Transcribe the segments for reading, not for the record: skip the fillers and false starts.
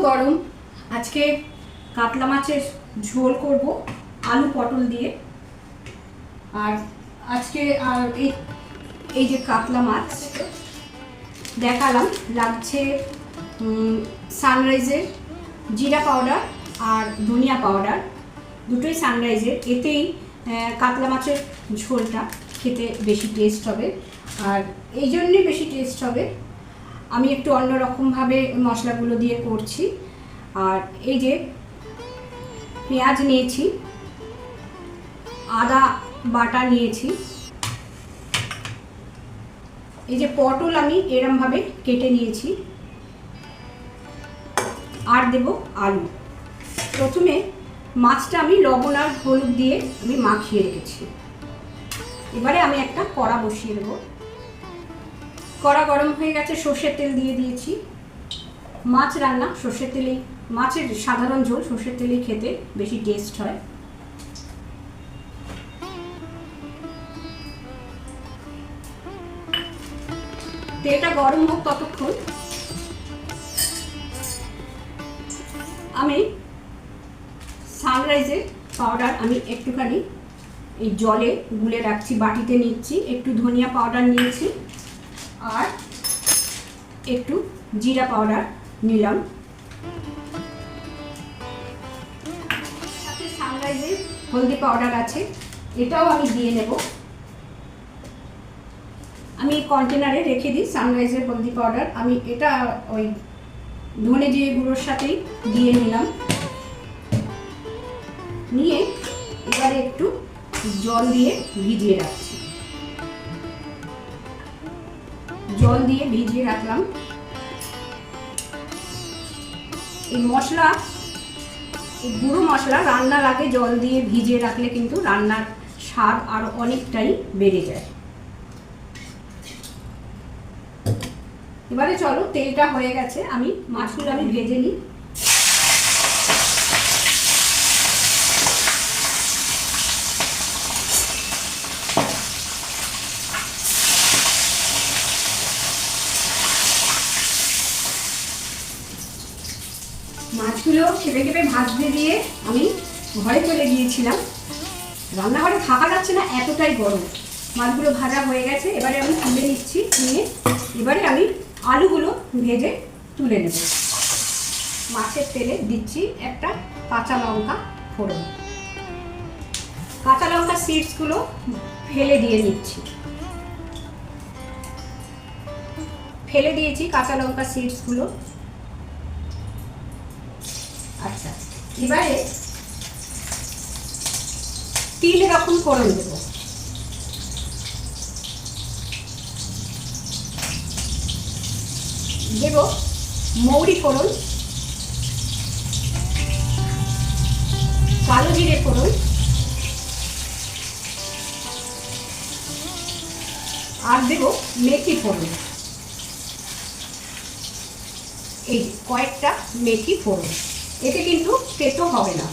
গরম। আজকে কাতলা মাছের ঝোল করব আলু পটল দিয়ে। আর আজকে এই যে কাতলা মাছ দেখালাম, লাগছে সানরাইজের জিরা পাউডার আর ধনিয়া পাউডার, দুটোই সানরাইজের। এতেই কাতলা মাছের ঝোলটা খেতে বেশি টেস্ট হবে। আর এই জন্যই বেশি টেস্ট হবে, আমি একটু অন্যরকমভাবে মশলাগুলো দিয়ে করছি। আর এই যে পেঁয়াজ নিয়েছি, আদা বাটা নিয়েছি, এই যে পটল আমি এরমভাবে কেটে নিয়েছি, আর দেব আলু। প্রথমে মাছটা আমি লবণ আর হলুদ দিয়ে আমি মাখিয়ে রেখেছি। এবারে আমি একটা কড়া বসিয়ে দেব। কড়া গরম হয়ে গেছে, সর্ষের তেল দিয়ে দিয়েছি। মাছ রান্না সর্ষের তেলেই, মাছের সাধারণ ঝোল সর্ষের তেলেই খেতে বেশি টেস্ট হয়। তেলটা গরম হোক ততক্ষণ আমি সানরাইজের পাউডার আমি একটুখানি এই জলে গুলে রাখছি, বাটিতে নিচ্ছি। একটু ধনিয়া পাউডার নিয়েছি আর একটু জিরা পাউডার নিলাম। সাথে সানরাইজের হলদি পাউডার আছে, এটাও আমি দিয়ে নেব। আমি কন্টেনারে রেখে দিই সানরাইজের হলদি পাউডার। আমি এটা ওই ধনে জিরে গুঁড়োর সাথেই দিয়ে নিলাম। নিয়ে এবারে একটু জল দিয়ে ভিজিয়ে রাখছি। জল দিয়ে ভিজিয়ে রাখলাম। এই মশলা, এই গুঁড়ো মশলা রান্নার আগে জল দিয়ে ভিজিয়ে রাখলে কিন্তু রান্নার স্বাদ আরো অনেকটাই বেড়ে যায়। এবারে চলো, তেলটা হয়ে গেছে, আমি মাছগুলো ভেজে নিই। মাছগুলো খেপে খেপে ভাজতে দিয়ে আমি ঘরে চলে গিয়েছিলাম। রান্নাঘরে থাকা যাচ্ছে না, এতটাই গরম। মাছগুলো ভাজা হয়ে গেছে, এবারে আমি তুলে নিচ্ছি। নিয়ে এবারে আমি আলুগুলো ভেজে তুলে নেব। মাছের তেলে দিচ্ছি একটা কাঁচা লঙ্কা ফোড়ন। কাঁচা লঙ্কা সিডসগুলো ফেলে দিয়ে নিচ্ছি। ফেলে দিয়েছি কাঁচা লঙ্কা সিডসগুলো। আচ্ছা, এবারে 3 রকম ফোড়ন দেব। দেব মৌরি ফোড়ন, কালো জিরে ফোড়ন, আর দেব মেথি ফোড়ন। এই কয়েকটা মেথি ফোড়ন, এতে কিন্তু তেতো হবে না।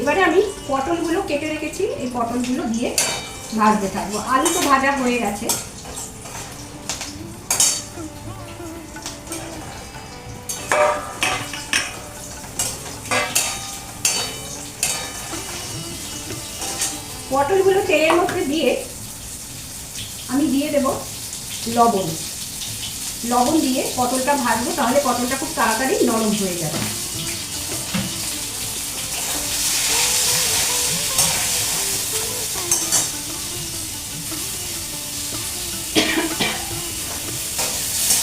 এবারে আমি পটলগুলো কেটে রেখেছি, এই পটলগুলো দিয়ে ভাজতে থাকবো। আলু তো ভাজা হয়ে গেছে। পটলগুলো তেলের মধ্যে দিয়ে আমি দিয়ে দেব লবণ। লবণ দিয়ে পটলটা ভাজবো, তাহলে পটলটা খুব তাড়াতাড়ি নরম হয়ে যাবে।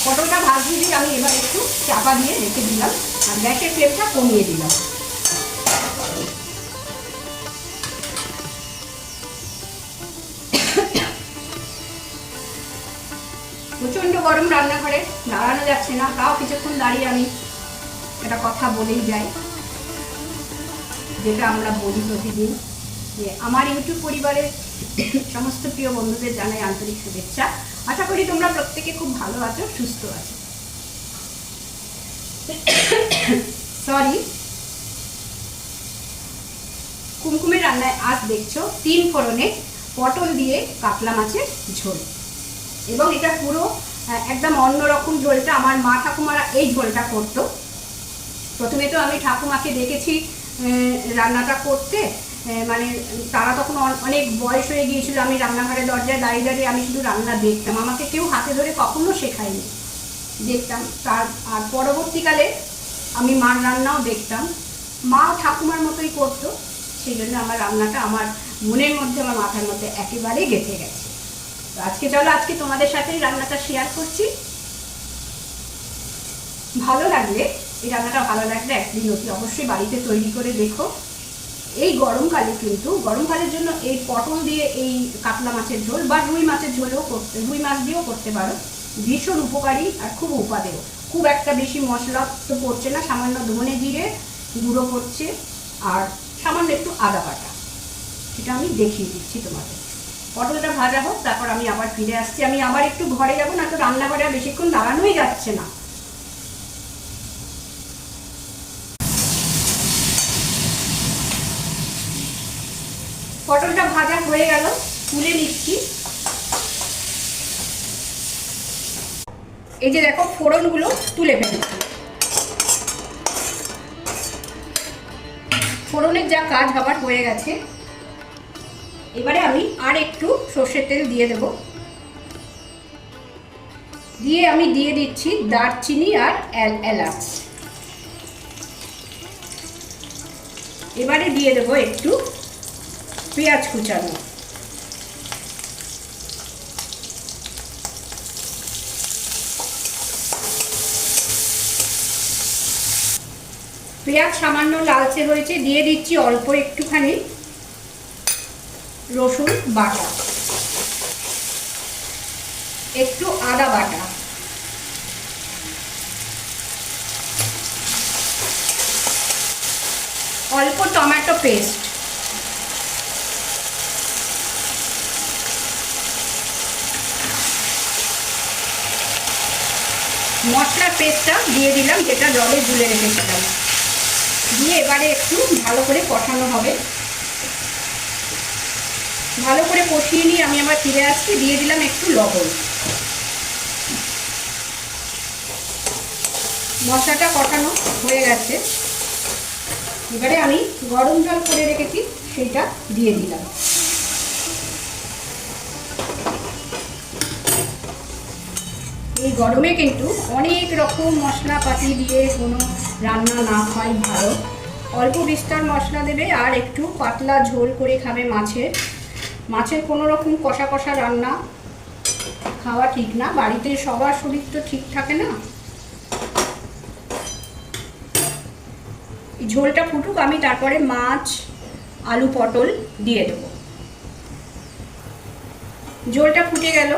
পটলটা ভাজতে দিয়ে আমি এবার একটু চাপা দিয়ে রেখে দিলাম আর গ্যাসের ফ্লেমটা কমিয়ে দিলাম। প্রচণ্ড গরম, রান্নাঘরে দাঁড়ানো যাচ্ছে না, তাও কিছুক্ষণ দাঁড়িয়ে আমি একটা কথা বলেই যাই, যেটা আমরা বলি প্রতিদিন, যে আমার ইউটিউব পরিবারের সমস্ত প্রিয় বন্ধুদের জানাই আন্তরিক শুভেচ্ছা। আশা করি তোমরা প্রত্যেকে খুব ভালো আছো, সুস্থ আছো। সরি, কুমকুমের রান্নায় আজ দেখছো 3 ফোড়নে পটল দিয়ে কাতলা মাছের ঝোল। এবং এটা পুরো একদম অন্যরকম ঝোলটা। আমার মা ঠাকুমারা এই ঝোলটা করতো। প্রথমে তো আমি ঠাকুমাকে দেখেছি রান্নাটা করতে, মানে তারা তখন অনেক বয়স হয়ে গিয়েছিল। আমি রান্নাঘরের দরজায় দাঁড়িয়ে দাঁড়িয়ে আমি শুধু রান্না দেখতাম, আমাকে কেউ হাতে ধরে কখনো শেখায়নি, দেখতাম। আর পরবর্তীকালে আমি মার রান্নাও দেখতাম, মা ঠাকুমার মতোই করতো। সেই জন্য আমার রান্নাটা আমার মনের মধ্যে, আমার মাথার মধ্যে একেবারেই গেঁথে গেছে। তো আজকে চলো, আজকে তোমাদের সাথেই রান্নাটা শেয়ার করছি। ভালো লাগলে, এই রান্নাটা ভালো লাগলে একদিন অতি অবশ্যই বাড়িতে তৈরি করে দেখো। এই গরমকালে কিন্তু, গরমকালের জন্য এই পটল দিয়ে এই কাতলা মাছের ঝোল বা রুই মাছের ঝোলও রুই মাছ দিয়েও করতে পারো। ভীষণ উপকারী আর খুব উপাদেয়। খুব একটা বেশি মশলা তো পড়ছে না, সামান্য ধনে জিরে গুঁড়ো পড়ছে আর সামান্য একটু আদা বাটা। সেটা আমি দেখিয়ে দিচ্ছি তোমাদের। পটলটা ভাজা হোক, তারপর আমি আবার ফিরে আসছি। আমি আবার একটু ঘরে যাবো, না তো রান্নাঘরে আর বেশিক্ষণ দাঁড়ানোই যাচ্ছে না। পটলটা ভাজা হয়ে গেল, তুলে নিচ্ছি। এই যে দেখো, ফোড়নগুলো তুলে ফেলেছি। ফোড়নের যা কাজ হবার হয়ে গেছে, এবারে আমি আর একটু সর্ষের তেল দিয়ে দেব। দিয়ে আমি দিয়ে দিচ্ছি দারচিনি আর এলাচ। এবারে দিয়ে দেবো একটু পেঁয়াজ কুচানো। পেঁয়াজ সামান্য লালচে হয়েছে, দিয়ে দিচ্ছি অল্প একটুখানি রসুন বাটা, একটু আদা বাটা, অল্প টমেটো পেস্ট, মশলার পেস্টটা দিয়ে দিলাম, যেটা জলে গুলে রেখেছিলাম। দিয়ে এবারে একটু ভালো করে কষানো হবে। ভালো করে কষিয়ে নিয়ে আমি আবার ফিরে আসছি। দিয়ে দিলাম একটু লবণ। মশলাটা কষানো হয়ে গেছে, এবারে আমি গরম জল করে রেখেছি, সেটা দিয়ে দিলাম। এই গরমে কিন্তু অনেক রকম মশলাপাতি দিয়ে কোনো রান্না না হয় ভালো। অল্প বিস্তর মশলা দেবে আর একটু পাতলা ঝোল করে খাবে মাছের কোনো রকম কষা কষা রান্না খাওয়া ঠিক না। বাড়িতে সবার শরীর তো ঠিক থাকে না। ঝোলটা ফুটুক, আমি তারপরে মাছ, আলু, পটল দিয়ে দেবো। ঝোলটা ফুটে গেল,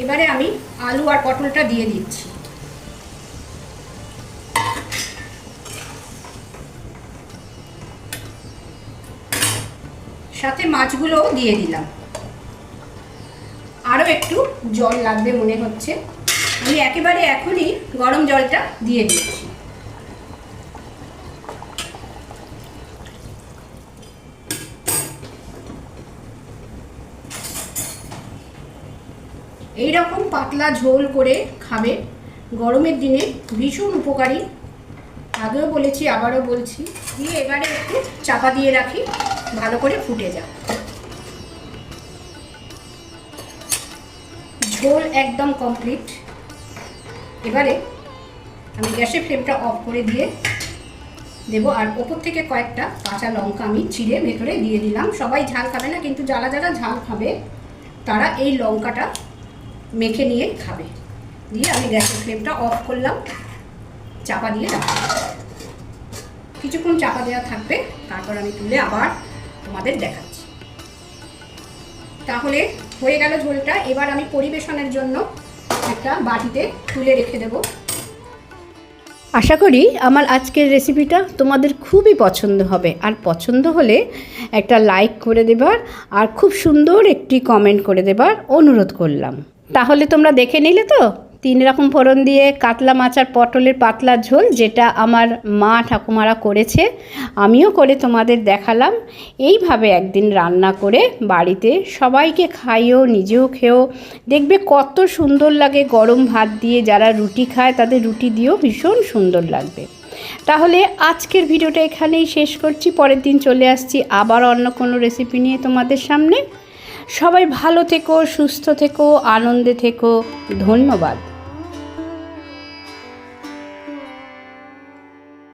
এবারে আমি আলু আর পটলটা দিয়ে দিচ্ছি। সাথে মাছগুলোও দিয়ে দিলাম। আরও একটু জল লাগবে মনে হচ্ছে, আমি একেবারে এখনই গরম জলটা দিয়ে দিচ্ছি। এইরকম পাতলা ঝোল করে খাবে, গরমের দিনে ভীষণ উপকারী। আগেও বলেছি, আবারও বলছি। দিয়ে এবারে একটু চাপা দিয়ে রাখি, ভালো করে ফুটে যাক। ঝোল একদম কমপ্লিট। এবারে আমি গ্যাসের ফ্লেমটা অফ করে দিয়ে দেবো। আর ওপর থেকে কয়েকটা কাঁচা লঙ্কা আমি চিড়ে ভেতরে দিয়ে দিলাম। সবাই ঝাল খাবে না, কিন্তু যারা যারা ঝাল খাবে তারা এই লঙ্কাটা মেখে নিয়ে খাবে। দিয়ে আমি গ্যাসের ফ্লেমটা অফ করলাম, চাপা দিয়ে রাখলাম। কিছুক্ষণ চাপা দেওয়া থাকবে, তারপর আমি তুলে আবার তোমাদের দেখাচ্ছি। তাহলে হয়ে গেল ঝোলটা। এবার আমি পরিবেশনের জন্য একটা বাটিতে তুলে রেখে দেব। আশা করি আমার আজকের রেসিপিটা তোমাদের খুবই পছন্দ হবে। আর পছন্দ হলে একটা লাইক করে দেবার আর খুব সুন্দর একটি কমেন্ট করে দেবার অনুরোধ করলাম। তাহলে তোমরা দেখে নিলে তো? 3 রকম ফোড়ন দিয়ে কাতলা মাছ আর পটলের পাতলা ঝোল, যেটা আমার মা ঠাকুমারা করেছে, আমিও করে তোমাদের দেখালাম। এইভাবে একদিন রান্না করে বাড়িতে সবাইকে খাইও, নিজেও খেও, দেখবে কত সুন্দর লাগে। গরম ভাত দিয়ে যারা রুটি খায় তাদের রুটি দিয়েও ভীষণ সুন্দর লাগবে। তাহলে আজকের ভিডিওটা এখানেই শেষ করছি, পরের দিন চলে আসছি আবার অন্য কোনো রেসিপি নিয়ে তোমাদের সামনে। সবাই ভালো থেকো, সুস্থ থেকো, আনন্দে থেকো। ধন্যবাদ।